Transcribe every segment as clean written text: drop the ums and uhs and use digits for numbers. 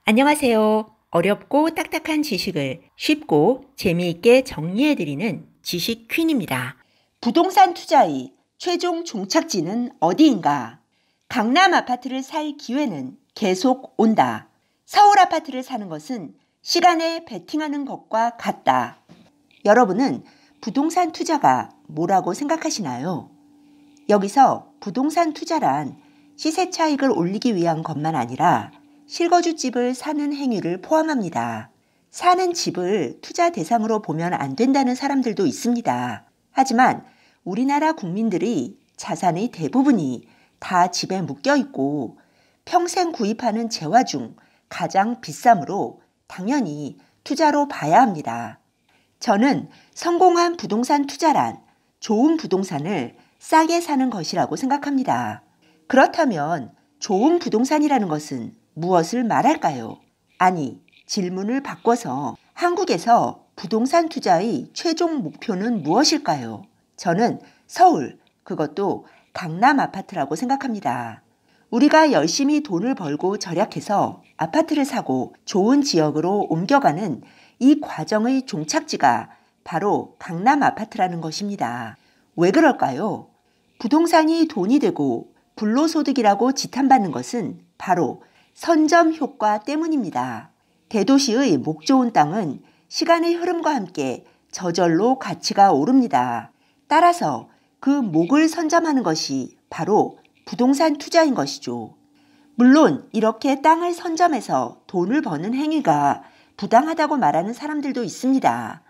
안녕하세요. 어렵고 딱딱한 지식을 쉽고 재미있게 정리해드리는 지식 퀸입니다. 부동산 투자의 최종 종착지는 어디인가? 강남 아파트를 살 기회는 계속 온다. 서울 아파트를 사는 것은 시간에 베팅하는 것과 같다. 여러분은 부동산 투자가 뭐라고 생각하시나요? 여기서 부동산 투자란 시세 차익을 올리기 위한 것만 아니라 실거주집을 사는 행위를 포함합니다. 사는 집을 투자 대상으로 보면 안 된다는 사람들도 있습니다. 하지만 우리나라 국민들이 자산의 대부분이 다 집에 묶여 있고 평생 구입하는 재화 중 가장 비싸므로 당연히 투자로 봐야 합니다. 저는 성공한 부동산 투자란 좋은 부동산을 싸게 사는 것이라고 생각합니다. 그렇다면 좋은 부동산이라는 것은 무엇을 말할까요? 아니, 질문을 바꿔서 한국에서 부동산 투자의 최종 목표는 무엇일까요? 저는 서울, 그것도 강남 아파트라고 생각합니다. 우리가 열심히 돈을 벌고 절약해서 아파트를 사고 좋은 지역으로 옮겨가는 이 과정의 종착지가 바로 강남 아파트라는 것입니다. 왜 그럴까요? 부동산이 돈이 되고 불로소득이라고 지탄받는 것은 바로 선점 효과 때문입니다. 대도시의 목 좋은 땅은 시간의 흐름과 함께 저절로 가치가 오릅니다. 따라서 그 목을 선점하는 것이 바로 부동산 투자인 것이죠. 물론 이렇게 땅을 선점해서 돈을 버는 행위가 부당하다고 말하는 사람들도 있습니다.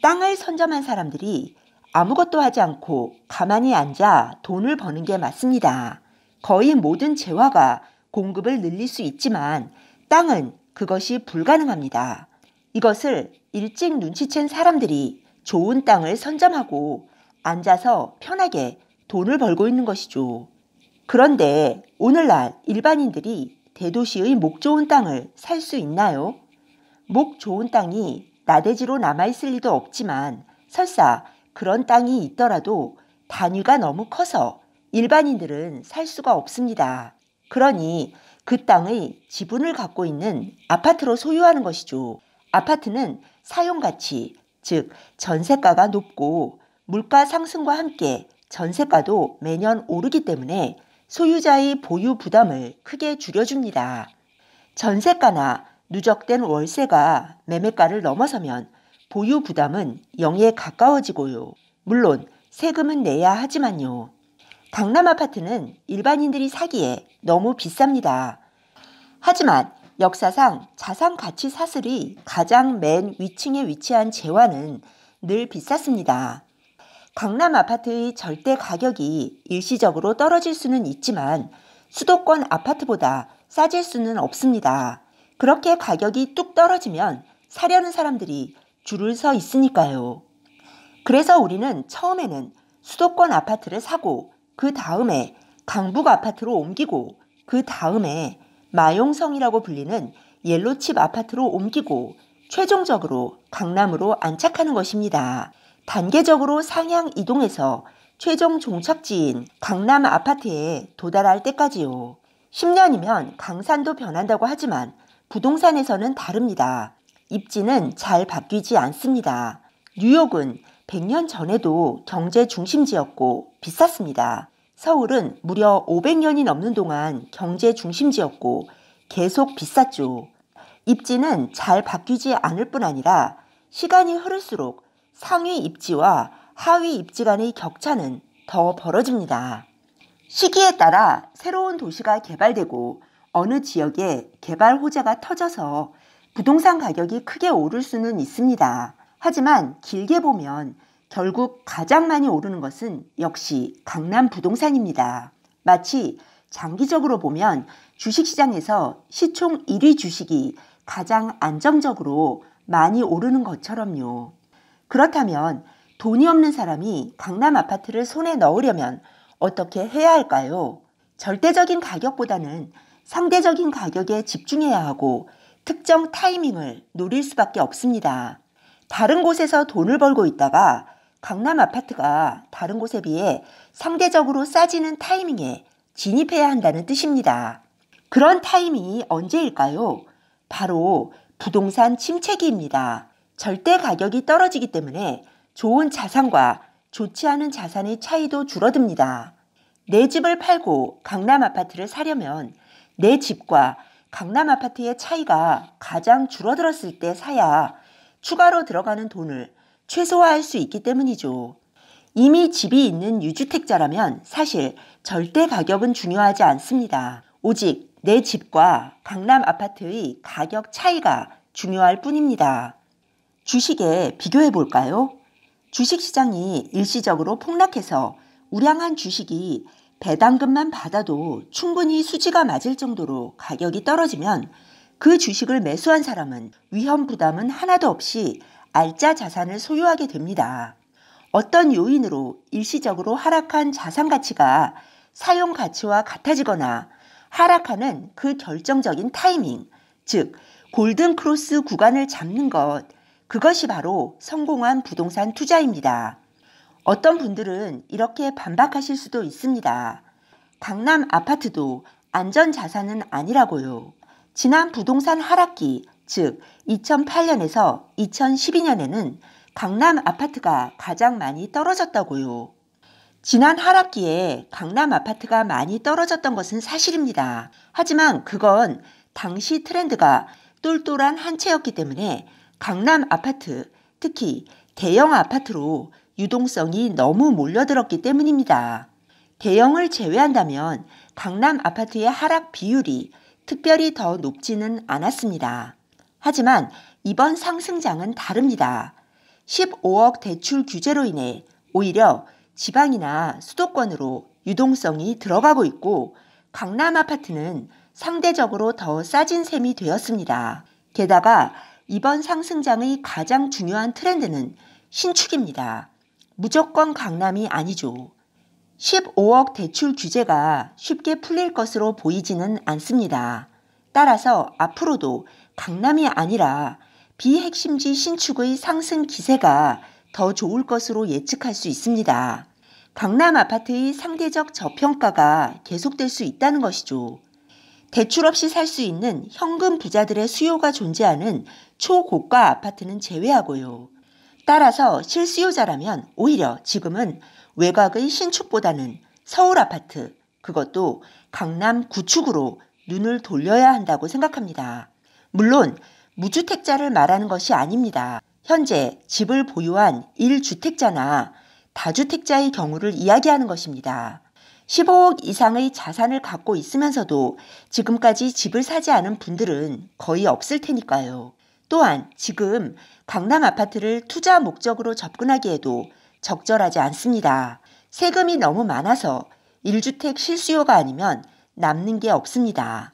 땅을 선점한 사람들이 아무것도 하지 않고 가만히 앉아 돈을 버는 게 맞습니다. 거의 모든 재화가 공급을 늘릴 수 있지만 땅은 그것이 불가능합니다. 이것을 일찍 눈치챈 사람들이 좋은 땅을 선점하고 앉아서 편하게 돈을 벌고 있는 것이죠. 그런데 오늘날 일반인들이 대도시의 목 좋은 땅을 살 수 있나요? 목 좋은 땅이 나대지로 남아있을 리도 없지만 설사 그런 땅이 있더라도 단위가 너무 커서 일반인들은 살 수가 없습니다. 그러니 그 땅의 지분을 갖고 있는 아파트로 소유하는 것이죠. 아파트는 사용가치, 즉 전세가가 높고 물가 상승과 함께 전세가도 매년 오르기 때문에 소유자의 보유 부담을 크게 줄여줍니다. 전세가나 누적된 월세가 매매가를 넘어서면 보유 부담은 0에 가까워지고요. 물론 세금은 내야 하지만요. 강남 아파트는 일반인들이 사기에 너무 비쌉니다. 하지만 역사상 자산 가치 사슬이 가장 맨 위층에 위치한 재화는 늘 비쌌습니다. 강남 아파트의 절대 가격이 일시적으로 떨어질 수는 있지만 수도권 아파트보다 싸질 수는 없습니다. 그렇게 가격이 뚝 떨어지면 사려는 사람들이 줄을 서 있으니까요. 그래서 우리는 처음에는 수도권 아파트를 사고 그 다음에 강북 아파트로 옮기고 그 다음에 마용성이라고 불리는 옐로칩 아파트로 옮기고 최종적으로 강남으로 안착하는 것입니다. 단계적으로 상향 이동해서 최종 종착지인 강남 아파트에 도달할 때까지요. 10년이면 강산도 변한다고 하지만 부동산에서는 다릅니다. 입지는 잘 바뀌지 않습니다. 뉴욕은 100년 전에도 경제 중심지였고 비쌌습니다. 서울은 무려 500년이 넘는 동안 경제 중심지였고 계속 비쌌죠. 입지는 잘 바뀌지 않을 뿐 아니라 시간이 흐를수록 상위 입지와 하위 입지 간의 격차는 더 벌어집니다. 시기에 따라 새로운 도시가 개발되고 어느 지역에 개발 호재가 터져서 부동산 가격이 크게 오를 수는 있습니다. 하지만 길게 보면 결국 가장 많이 오르는 것은 역시 강남 부동산입니다. 마치 장기적으로 보면 주식시장에서 시총 1위 주식이 가장 안정적으로 많이 오르는 것처럼요. 그렇다면 돈이 없는 사람이 강남 아파트를 손에 넣으려면 어떻게 해야 할까요? 절대적인 가격보다는 상대적인 가격에 집중해야 하고 특정 타이밍을 노릴 수밖에 없습니다. 다른 곳에서 돈을 벌고 있다가 강남 아파트가 다른 곳에 비해 상대적으로 싸지는 타이밍에 진입해야 한다는 뜻입니다. 그런 타이밍이 언제일까요? 바로 부동산 침체기입니다. 절대 가격이 떨어지기 때문에 좋은 자산과 좋지 않은 자산의 차이도 줄어듭니다. 내 집을 팔고 강남 아파트를 사려면 내 집과 강남 아파트의 차이가 가장 줄어들었을 때 사야 추가로 들어가는 돈을 최소화할 수 있기 때문이죠. 이미 집이 있는 유주택자라면 사실 절대 가격은 중요하지 않습니다. 오직 내 집과 강남 아파트의 가격 차이가 중요할 뿐입니다. 주식에 비교해 볼까요? 주식시장이 일시적으로 폭락해서 우량한 주식이 배당금만 받아도 충분히 수지가 맞을 정도로 가격이 떨어지면 그 주식을 매수한 사람은 위험 부담은 하나도 없이 알짜 자산을 소유하게 됩니다. 어떤 요인으로 일시적으로 하락한 자산 가치가 사용 가치와 같아지거나 하락하는 그 결정적인 타이밍, 즉 골든 크로스 구간을 잡는 것, 그것이 바로 성공한 부동산 투자입니다. 어떤 분들은 이렇게 반박하실 수도 있습니다. 강남 아파트도 안전자산은 아니라고요. 지난 부동산 하락기, 즉 2008년에서 2012년에는 강남 아파트가 가장 많이 떨어졌다고요. 지난 하락기에 강남 아파트가 많이 떨어졌던 것은 사실입니다. 하지만 그건 당시 트렌드가 똘똘한 한 채였기 때문에 강남 아파트, 특히 대형 아파트로 유동성이 너무 몰려들었기 때문입니다. 대형을 제외한다면 강남 아파트의 하락 비율이 특별히 더 높지는 않았습니다. 하지만 이번 상승장은 다릅니다. 15억 대출 규제로 인해 오히려 지방이나 수도권으로 유동성이 들어가고 있고 강남 아파트는 상대적으로 더 싸진 셈이 되었습니다. 게다가 이번 상승장의 가장 중요한 트렌드는 신축입니다. 무조건 강남이 아니죠. 15억 대출 규제가 쉽게 풀릴 것으로 보이지는 않습니다. 따라서 앞으로도 강남이 아니라 비핵심지 신축의 상승 기세가 더 좋을 것으로 예측할 수 있습니다. 강남 아파트의 상대적 저평가가 계속될 수 있다는 것이죠. 대출 없이 살 수 있는 현금 부자들의 수요가 존재하는 초고가 아파트는 제외하고요. 따라서 실수요자라면 오히려 지금은 외곽의 신축보다는 서울 아파트, 그것도 강남 구축으로 눈을 돌려야 한다고 생각합니다. 물론 무주택자를 말하는 것이 아닙니다. 현재 집을 보유한 1주택자나 다주택자의 경우를 이야기하는 것입니다. 15억 이상의 자산을 갖고 있으면서도 지금까지 집을 사지 않은 분들은 거의 없을 테니까요. 또한 지금 강남 아파트를 투자 목적으로 접근하기에도 적절하지 않습니다. 세금이 너무 많아서 1주택 실수요가 아니면 남는 게 없습니다.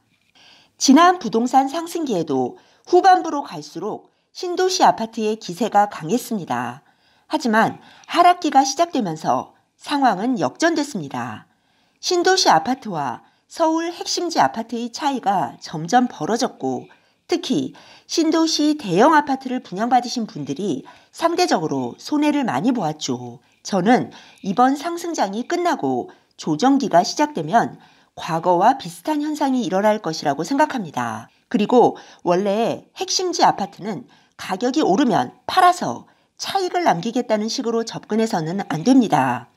지난 부동산 상승기에도 후반부로 갈수록 신도시 아파트의 기세가 강했습니다. 하지만 하락기가 시작되면서 상황은 역전됐습니다. 신도시 아파트와 서울 핵심지 아파트의 차이가 점점 벌어졌고 특히 신도시 대형 아파트를 분양받으신 분들이 상대적으로 손해를 많이 보았죠. 저는 이번 상승장이 끝나고 조정기가 시작되면 과거와 비슷한 현상이 일어날 것이라고 생각합니다. 그리고 원래 핵심지 아파트는 가격이 오르면 팔아서 차익을 남기겠다는 식으로 접근해서는 안 됩니다.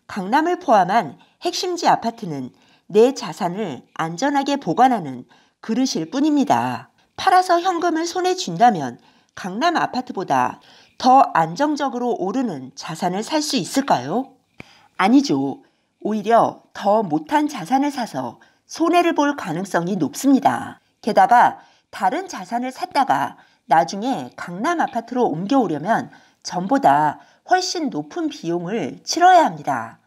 강남을 포함한 핵심지 아파트는 내 자산을 안전하게 보관하는 그릇일 뿐입니다. 팔아서 현금을 손에 쥔다면 강남 아파트보다 더 안정적으로 오르는 자산을 살 수 있을까요? 아니죠. 오히려 더 못한 자산을 사서 손해를 볼 가능성이 높습니다. 게다가 다른 자산을 샀다가 나중에 강남 아파트로 옮겨오려면 전보다 훨씬 높은 비용을 치러야 합니다.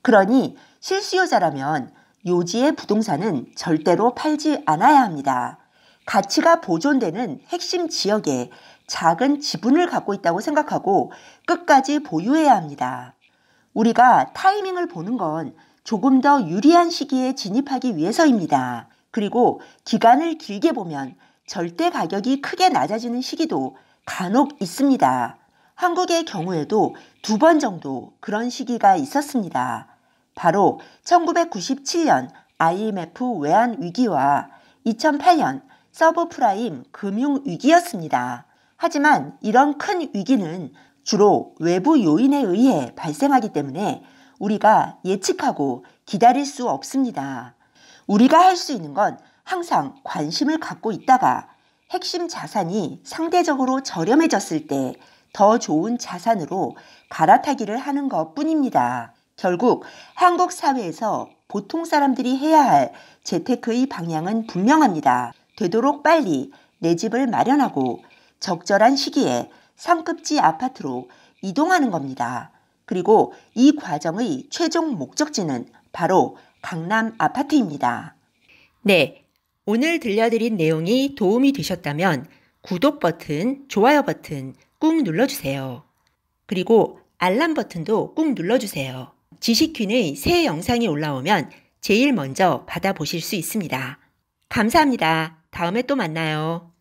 그러니 실수요자라면 요지의 부동산은 절대로 팔지 않아야 합니다. 가치가 보존되는 핵심 지역에 작은 지분을 갖고 있다고 생각하고 끝까지 보유해야 합니다. 우리가 타이밍을 보는 건 조금 더 유리한 시기에 진입하기 위해서입니다. 그리고 기간을 길게 보면 절대 가격이 크게 낮아지는 시기도 간혹 있습니다. 한국의 경우에도 2번 정도 그런 시기가 있었습니다. 바로 1997년 IMF 외환 위기와 2008년 서브프라임 금융위기였습니다. 하지만 이런 큰 위기는 주로 외부 요인에 의해 발생하기 때문에 우리가 예측하고 기다릴 수 없습니다. 우리가 할 수 있는 건 항상 관심을 갖고 있다가 핵심 자산이 상대적으로 저렴해졌을 때 더 좋은 자산으로 갈아타기를 하는 것 뿐입니다. 결국 한국 사회에서 보통 사람들이 해야 할 재테크의 방향은 분명합니다. 되도록 빨리 내 집을 마련하고 적절한 시기에 상급지 아파트로 이동하는 겁니다. 그리고 이 과정의 최종 목적지는 바로 강남 아파트입니다. 네, 오늘 들려드린 내용이 도움이 되셨다면 구독 버튼, 좋아요 버튼 꾹 눌러주세요. 그리고 알람 버튼도 꾹 눌러주세요. 지식퀸의 새 영상이 올라오면 제일 먼저 받아보실 수 있습니다. 감사합니다. 다음에 또 만나요.